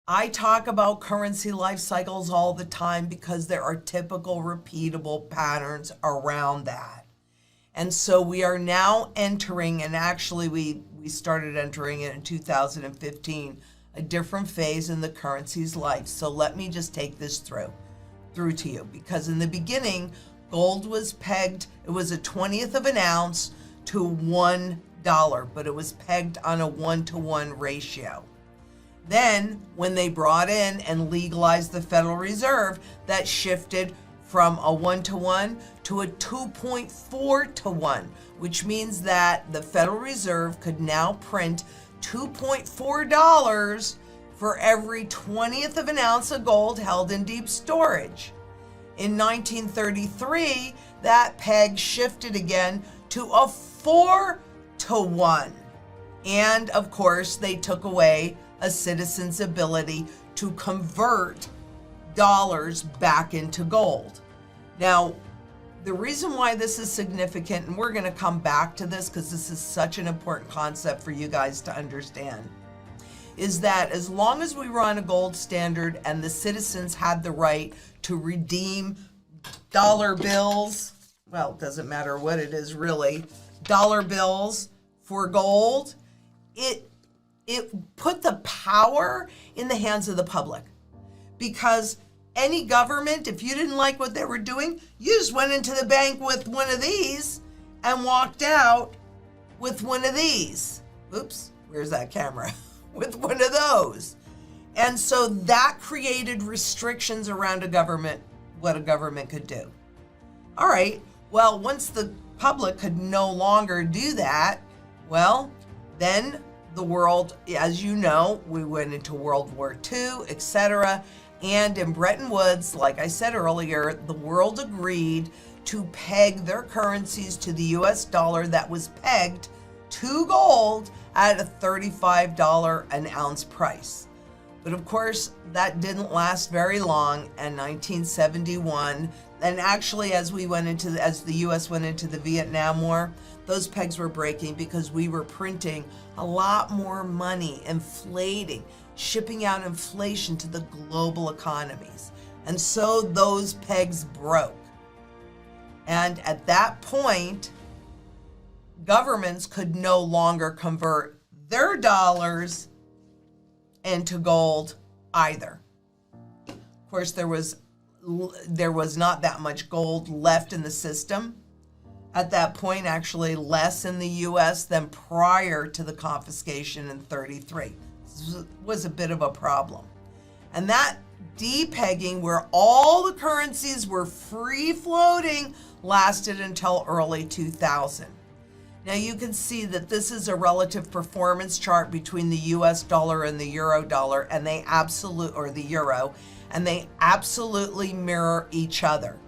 I talk about currency life cycles all the time because there are typical repeatable patterns around that. And so we are now entering, and actually we started entering it in 2015, a different phase in the currency's life. So let me just take this through to you, because in the beginning, gold was pegged, it was a 20th of an ounce to $1, but it was pegged on a 1-to-1 ratio. Then, when they brought in and legalized the Federal Reserve, that shifted from a 1-to-1 to a 2.4-to-1, which means that the Federal Reserve could now print $2.4 for every 20th of an ounce of gold held in deep storage. In 1933, that peg shifted again to a 4-to-1. And of course, they took away a citizen's ability to convert dollars back into gold. Now, the reason why this is significant, and we're going to come back to this because this is such an important concept for you guys to understand, is that as long as we were on a gold standard and the citizens had the right to redeem dollar bills, well, it doesn't matter what it is really, dollar bills for gold, it put the power in the hands of the public. Because any government, if you didn't like what they were doing, you just went into the bank with one of these and walked out with one of these. Oops, where's that camera? With one of those. And so that created restrictions around a government, what a government could do. All right, well, once the public could no longer do that, well, then the world, as you know, we went into World War II, etc. And in Bretton Woods, like I said earlier, the world agreed to peg their currencies to the US dollar that was pegged to gold at a $35 an ounce price. But of course, that didn't last very long. In 1971, and actually as the US went into the Vietnam War, those pegs were breaking because we were printing a lot more money, inflating, shipping out inflation to the global economies. And so those pegs broke. And at that point, governments could no longer convert their dollars into gold either. Of course, there was not that much gold left in the system. At that point, actually less in the US than prior to the confiscation in 33. This was a bit of a problem. And that depegging, where all the currencies were free floating, lasted until early 2000. Now you can see that this is a relative performance chart between the US dollar and the euro dollar, and the euro, and they absolutely mirror each other.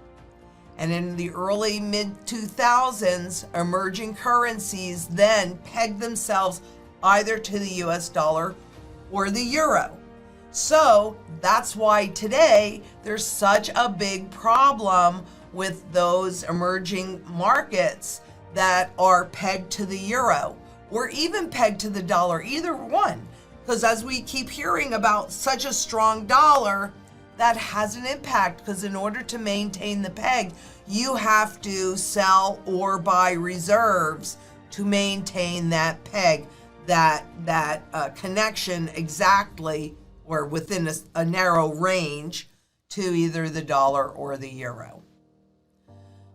And in the early mid-2000s, emerging currencies then pegged themselves either to the US dollar or the euro. So that's why today there's such a big problem with those emerging markets that are pegged to the euro or even pegged to the dollar, either one. Because as we keep hearing about such a strong dollar, that has an impact, because in order to maintain the peg, you have to sell or buy reserves to maintain that peg, that connection exactly, or within a narrow range, to either the dollar or the euro.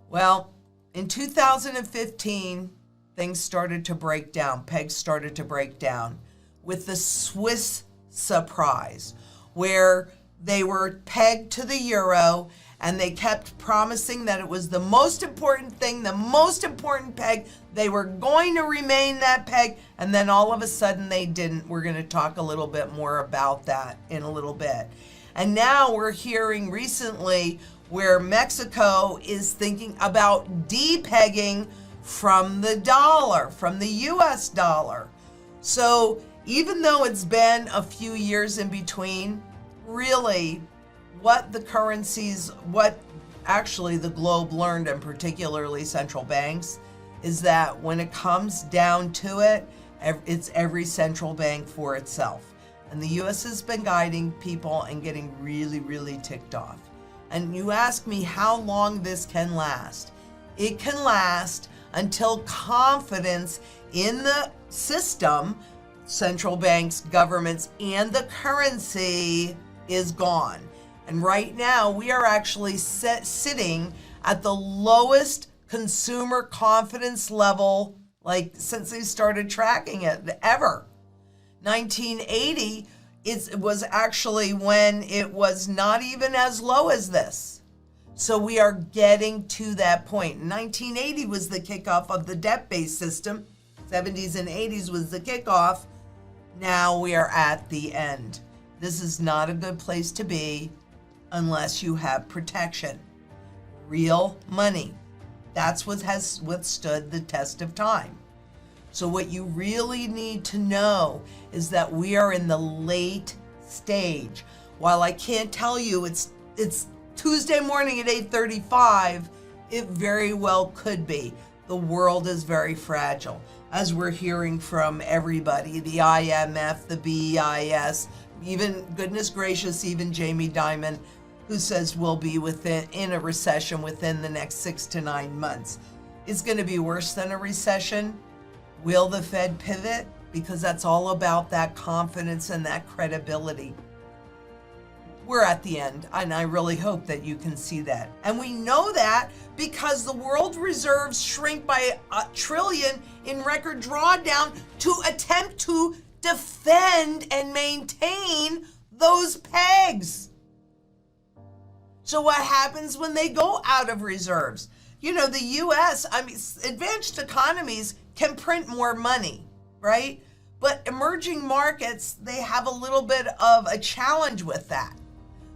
Well, in 2015, things started to break down, pegs started to break down with the Swiss surprise, where they were pegged to the euro, and they kept promising that it was the most important thing, the most important peg. They were going to remain that peg, and then all of a sudden they didn't. We're going to talk a little bit more about that in a little bit. And now we're hearing recently where Mexico is thinking about depegging from the dollar, from the US dollar. So even though it's been a few years in between, really what the currencies, what actually the globe learned, and particularly central banks, is that when it comes down to it, it's every central bank for itself. And the US has been guiding people and getting really, really ticked off. And you ask me how long this can last. It can last until confidence in the system, central banks, governments, and the currency is gone. And right now we are actually sitting at the lowest consumer confidence level, like since they started tracking it ever. 1980 it was actually when it was not even as low as this. So we are getting to that point. 1980 was the kickoff of the debt-based system. 70s and 80s was the kickoff. Now we are at the end. This is not a good place to be unless you have protection. Real money. That's what has withstood the test of time. So what you really need to know is that we are in the late stage. While I can't tell you it's Tuesday morning at 8:35, it very well could be. The world is very fragile, as we're hearing from everybody, the IMF, the BIS, even, goodness gracious, even Jamie Dimon, who says we'll be in a recession within the next 6 to 9 months. It's going to be worse than a recession. Will the Fed pivot? Because that's all about that confidence and that credibility. We're at the end, and I really hope that you can see that. And we know that because the world reserves shrink by $1 trillion in record drawdown to attempt to defend and maintain those pegs. So what happens when they go out of reserves? You know, the US, advanced economies can print more money, right? But emerging markets, they have a little bit of a challenge with that.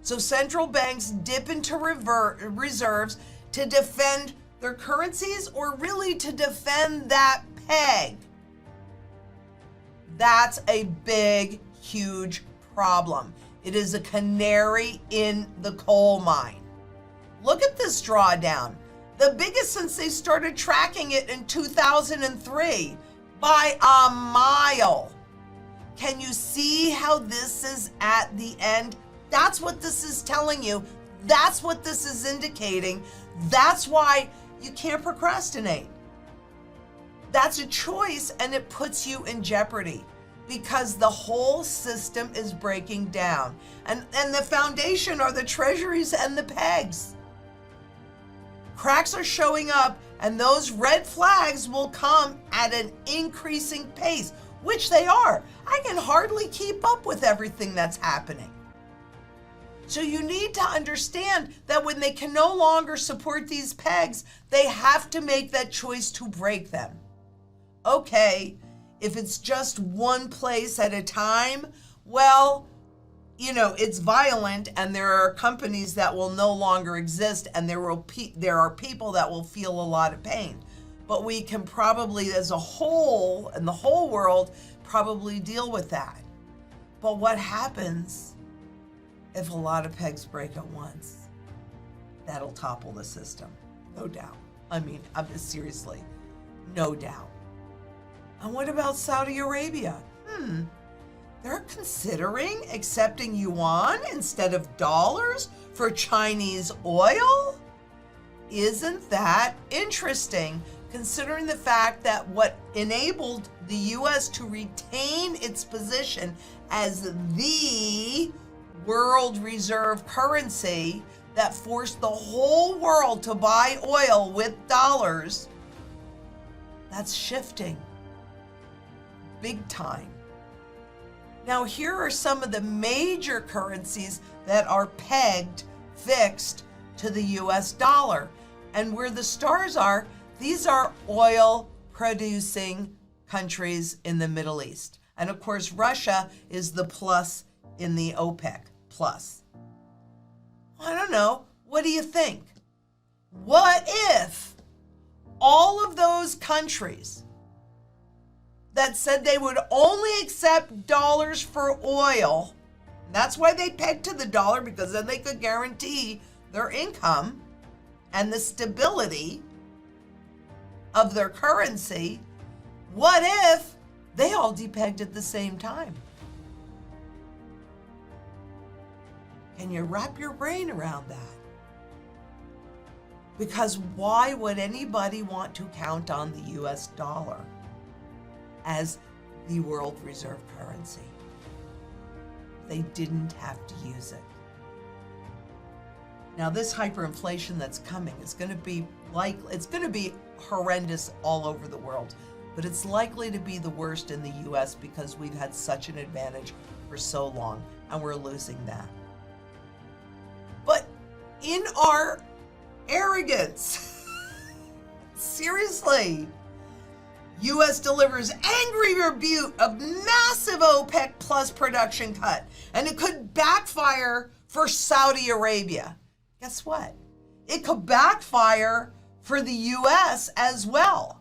So central banks dip into reserves to defend their currencies, or really to defend that peg. That's a big, huge problem. It is a canary in the coal mine. Look at this drawdown. The biggest since they started tracking it in 2003 by a mile. Can you see how this is at the end? That's what this is telling you. That's what this is indicating. That's why you can't procrastinate. That's a choice, and it puts you in jeopardy because the whole system is breaking down. And the foundation are the treasuries and the pegs. Cracks are showing up, and those red flags will come at an increasing pace, which they are. I can hardly keep up with everything that's happening. So you need to understand that when they can no longer support these pegs, they have to make that choice to break them. Okay, if it's just one place at a time, well, you know, it's violent, and there are companies that will no longer exist, and there are people that will feel a lot of pain. But we can probably, as a whole, and the whole world, probably deal with that. But what happens if a lot of pegs break at once? That'll topple the system, no doubt. Seriously, no doubt. And what about Saudi Arabia? They're considering accepting yuan instead of dollars for Chinese oil? Isn't that interesting, considering the fact that what enabled the US to retain its position as the world reserve currency that forced the whole world to buy oil with dollars, that's shifting big time. Now, here are some of the major currencies that are pegged, fixed to the US dollar. And where the stars are, these are oil producing countries in the Middle East. And of course, Russia is the plus in the OPEC plus. I don't know. What do you think? What if all of those countries that said they would only accept dollars for oil, that's why they pegged to the dollar, because then they could guarantee their income and the stability of their currency, what if they all depegged at the same time? Can you wrap your brain around that? Because why would anybody want to count on the US dollar as the world reserve currency? They didn't have to use it. Now this hyperinflation that's coming is going to be horrendous all over the world, but it's likely to be the worst in the US because we've had such an advantage for so long and we're losing that. But in our arrogance, seriously, U.S. delivers angry rebuke of massive OPEC plus production cut, and it could backfire for Saudi Arabia. Guess what? It could backfire for the U.S. as well.